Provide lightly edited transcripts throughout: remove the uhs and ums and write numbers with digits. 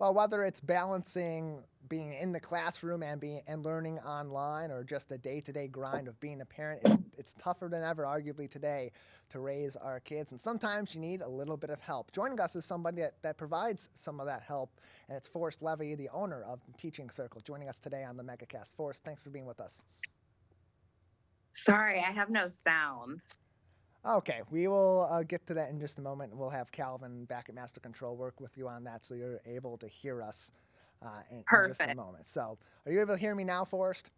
Well, whether it's balancing being in the classroom and learning online, or just the day-to-day grind of being a parent, it's tougher than ever, arguably today, to raise our kids. And sometimes you need a little bit of help. Joining us is somebody that provides some of that help, and it's Forrest Levy, the owner of Teaching Circle, joining us today on the Megacast. Forrest, thanks for being with us. Sorry, I have no sound. Okay, we will get to that in just a moment, and we'll have Calvin back at Master Control work with you on that so you're able to hear us in just a Perfect. moment. So, are you able to hear me now, Forrest?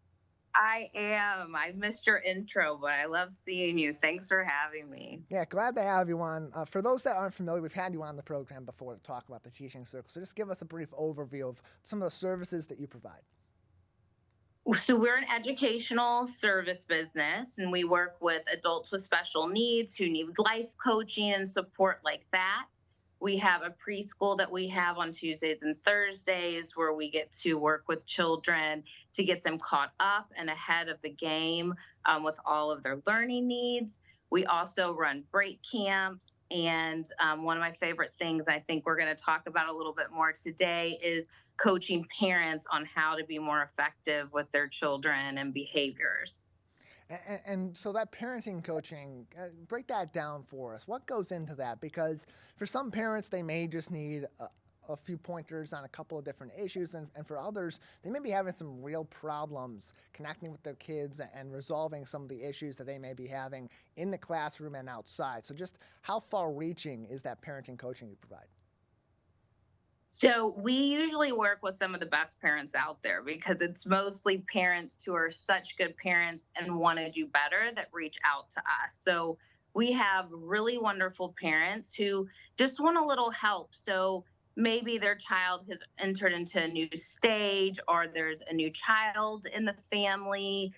I am. I missed your intro, but I love seeing you. Thanks for having me. Yeah, glad to have you on. For those that aren't familiar, we've had you on the program before to talk about the Teaching Circle. So, just give us a brief overview of some of the services that you provide. So, we're an educational service business, and we work with adults with special needs who need life coaching and support like that. We have a preschool that we have on Tuesdays and Thursdays where we get to work with children to get them caught up and ahead of the game with all of their learning needs. We also run break camps. And one of my favorite things I think we're going to talk about a little bit more today is coaching parents on how to be more effective with their children and behaviors. And so that parenting coaching, break that down for us. What goes into that? Because for some parents, they may just need a few pointers on a couple of different issues. And for others, they may be having some real problems connecting with their kids and resolving some of the issues that they may be having in the classroom and outside. So just how far reaching is that parenting coaching you provide? So we usually work with some of the best parents out there because it's mostly parents who are such good parents and want to do better that reach out to us. So we have really wonderful parents who just want a little help. So maybe their child has entered into a new stage or there's a new child in the family,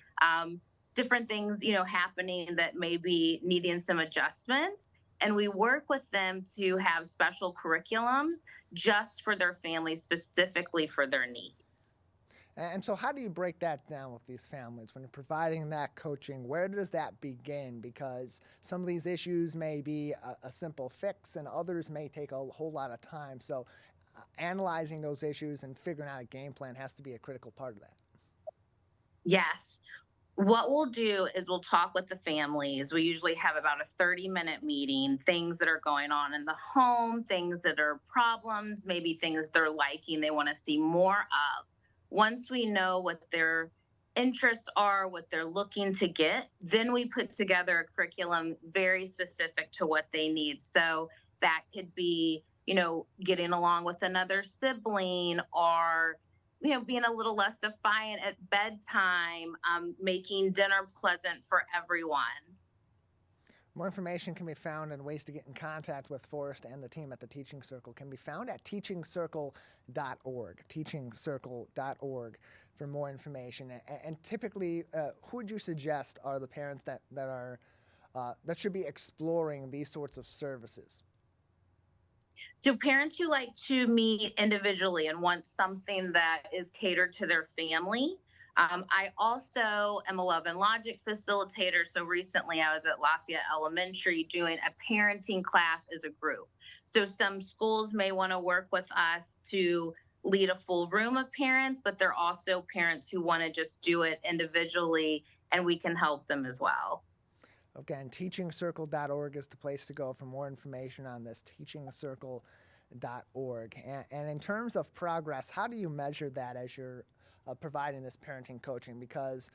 different things, happening that may be needing some adjustments, and we work with them to have special curriculums just for their family, specifically for their needs. And so, how do you break that down with these families when you're providing that coaching? Where does that begin? Because some of these issues may be a simple fix, and others may take a whole lot of time. So, analyzing those issues and figuring out a game plan has to be a critical part of that. Yes. What we'll do is we'll talk with the families. We usually have about a 30-minute meeting, things that are going on in the home, things that are problems, maybe things they're liking, they want to see more of. Once we know what their interests are, what they're looking to get, then we put together a curriculum very specific to what they need. So that could be, getting along with another sibling, or being a little less defiant at bedtime, making dinner pleasant for everyone. More information can be found, and ways to get in contact with Forrest and the team at the Teaching Circle can be found at teachingcircle.org. Teachingcircle.org for more information. And typically, who would you suggest are the parents that should be exploring these sorts of services? So parents who like to meet individually and want something that is catered to their family. I also am a love and logic facilitator. So recently I was at Lafayette Elementary doing a parenting class as a group. So some schools may want to work with us to lead a full room of parents, but there are also parents who want to just do it individually, and we can help them as well. Again, teachingcircle.org is the place to go for more information on this. Teachingcircle.org. And in terms of progress, how do you measure that as you're providing this parenting coaching? Because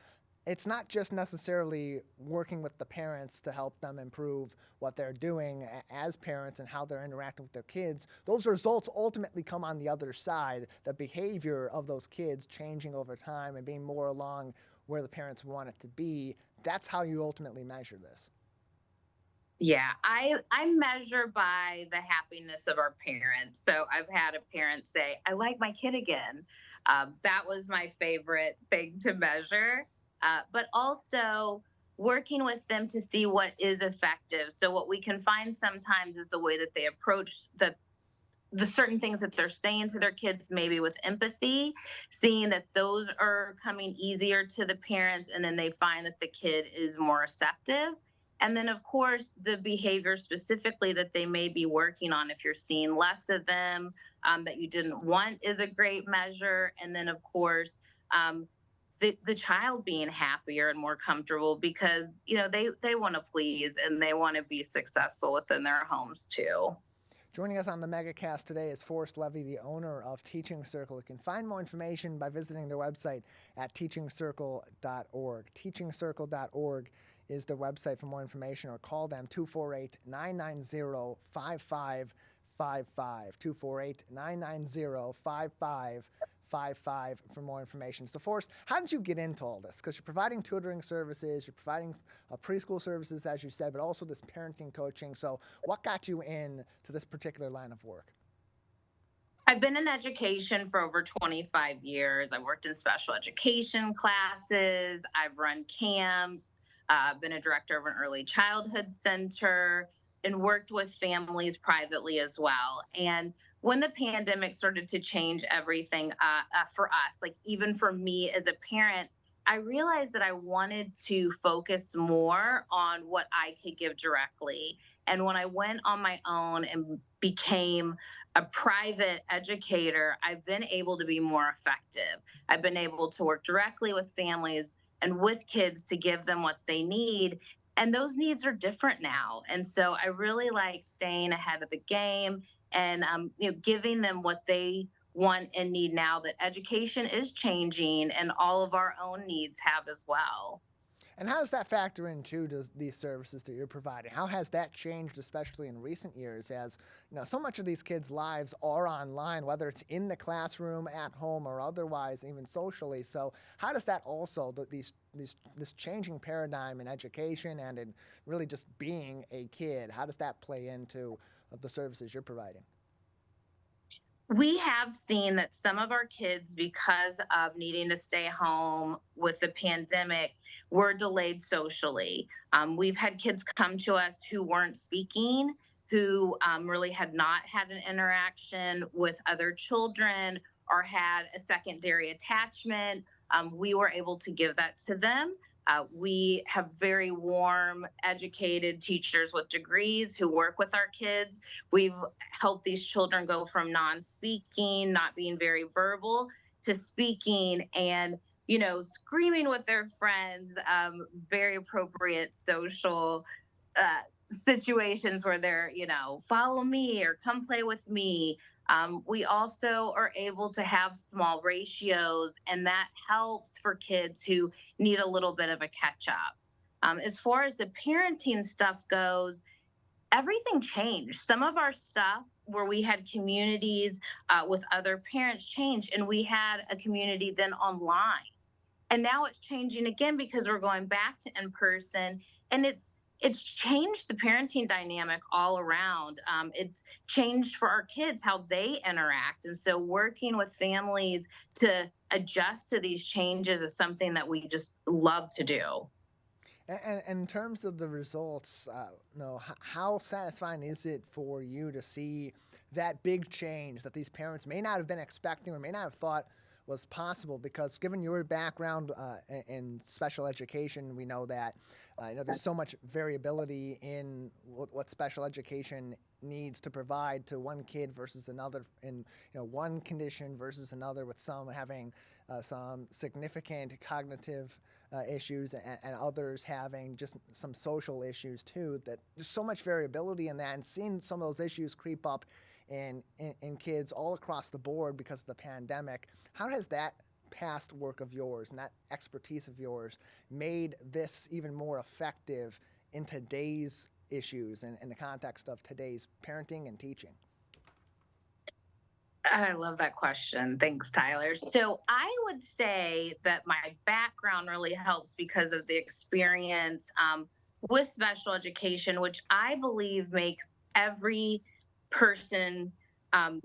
it's not just necessarily working with the parents to help them improve what they're doing as parents and how they're interacting with their kids. Those results ultimately come on the other side, the behavior of those kids changing over time and being more along where the parents want it to be. That's how you ultimately measure this. Yeah, I measure by the happiness of our parents. So I've had a parent say, "I like my kid again." That was my favorite thing to measure. But also working with them to see what is effective. So what we can find sometimes is the way that they approach the certain things that they're saying to their kids, maybe with empathy, seeing that those are coming easier to the parents, and then they find that the kid is more receptive. And then, of course, the behavior specifically that they may be working on. If you're seeing less of them that you didn't want, is a great measure. And then, of course, um, the child being happier and more comfortable because they want to please and they want to be successful within their homes too. Joining us on the Megacast today is Forrest Levy, the owner of Teaching Circle. You can find more information by visiting their website at teachingcircle.org. Teachingcircle.org is their website for more information, or call them 248-990-5555. 248-990-5555 for more information. So, Forrest, how did you get into all this? Because you're providing tutoring services, you're providing preschool services, as you said, but also this parenting coaching. So, what got you into this particular line of work? I've been in education for over 25 years. I worked in special education classes. I've run camps. Been a director of an early childhood center and worked with families privately as well. And when the pandemic started to change everything for us, like even for me as a parent, I realized that I wanted to focus more on what I could give directly. And when I went on my own and became a private educator, I've been able to be more effective. I've been able to work directly with families and with kids to give them what they need. And those needs are different now. And so I really like staying ahead of the game and giving them what they want and need now that education is changing and all of our own needs have as well. And how does that factor into these services that you're providing? How has that changed, especially in recent years, as so much of these kids' lives are online, whether it's in the classroom, at home, or otherwise, even socially. So how does that also, this changing paradigm in education and in really just being a kid, how does that play into the services you're providing? We have seen that some of our kids, because of needing to stay home with the pandemic, were delayed socially. We've had kids come to us who weren't speaking, who really had not had an interaction with other children or had a secondary attachment. We were able to give that to them. We have very warm, educated teachers with degrees who work with our kids. We've helped these children go from non speaking, not being very verbal, to speaking and screaming with their friends, very appropriate social uh, situations where they're, follow me or come play with me. We also are able to have small ratios, and that helps for kids who need a little bit of a catch up. As far as the parenting stuff goes, everything changed. Some of our stuff where we had communities with other parents changed, and we had a community then online. And now it's changing again because we're going back to in person, and it's changed the parenting dynamic all around. It's changed for our kids how they interact, and so working with families to adjust to these changes is something that we just love to do. And in terms of the results, how satisfying is it for you to see that big change that these parents may not have been expecting or may not have thought was possible? Because given your background in special education, we know that there's so much variability in what special education needs to provide to one kid versus another, in one condition versus another, with some having some significant cognitive issues and others having just some social issues too. That there's so much variability in that, and seeing some of those issues creep up in kids all across the board because of the pandemic. How has that past work of yours and that expertise of yours made this even more effective in today's issues and in the context of today's parenting and teaching? I love that question. Thanks, Tyler. So I would say that my background really helps because of the experience with special education, which I believe makes every person, um,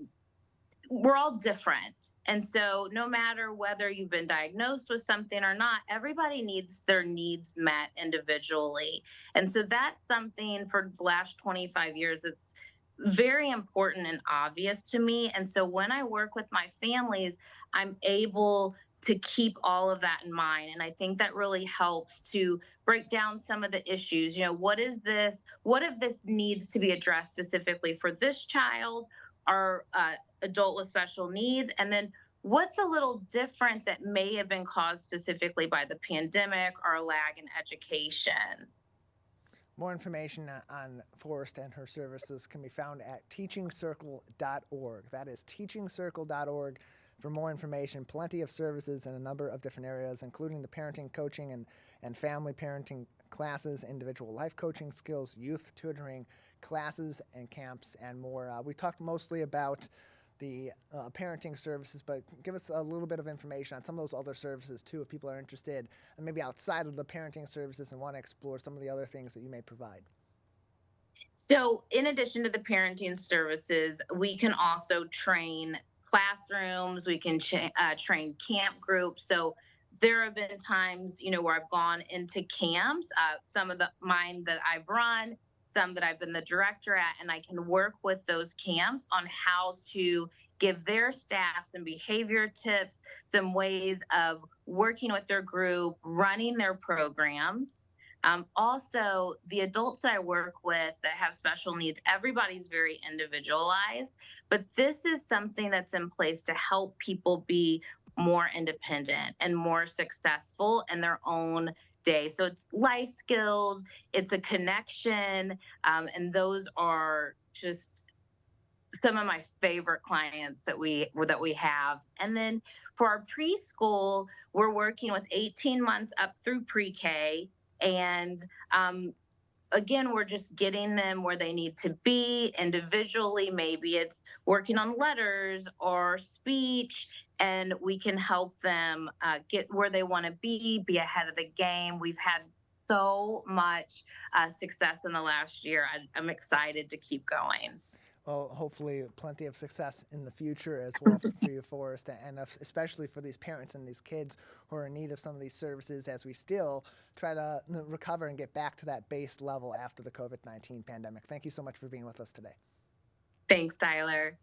we're all different. And so no matter whether you've been diagnosed with something or not, everybody needs their needs met individually. And so that's something for the last 25 years. It's very important and obvious to me. And so when I work with my families, I'm able to keep all of that in mind. And I think that really helps to break down some of the issues. What is this? What if this needs to be addressed specifically for this child or adult with special needs? And then what's a little different that may have been caused specifically by the pandemic or a lag in education? More information on Forrest and her services can be found at teachingcircle.org. That is teachingcircle.org for more information. Plenty of services in a number of different areas, including the parenting coaching and family parenting classes, individual life coaching skills, youth tutoring classes and camps, and more. We talked mostly about the parenting services, but give us a little bit of information on some of those other services too, if people are interested, and maybe outside of the parenting services and want to explore some of the other things that you may provide. So, in addition to the parenting services, we can also train classrooms, we can train camp groups. So, there have been times, where I've gone into camps, some of the mine that I've run, some that I've been the director at, and I can work with those camps on how to give their staff some behavior tips, some ways of working with their group, running their programs. Also, the adults that I work with that have special needs, everybody's very individualized, but this is something that's in place to help people be more independent and more successful in their own day. So it's life skills, it's a connection, and those are just some of my favorite clients that we have. And then for our preschool, we're working with 18 months up through pre-K, and again, we're just getting them where they need to be individually. Maybe it's working on letters or speech, and we can help them get where they want to be ahead of the game. We've had so much success in the last year. I'm excited to keep going. Well, hopefully, plenty of success in the future as well for you, Forrest, and especially for these parents and these kids who are in need of some of these services as we still try to recover and get back to that base level after the COVID-19 pandemic. Thank you so much for being with us today. Thanks, Tyler.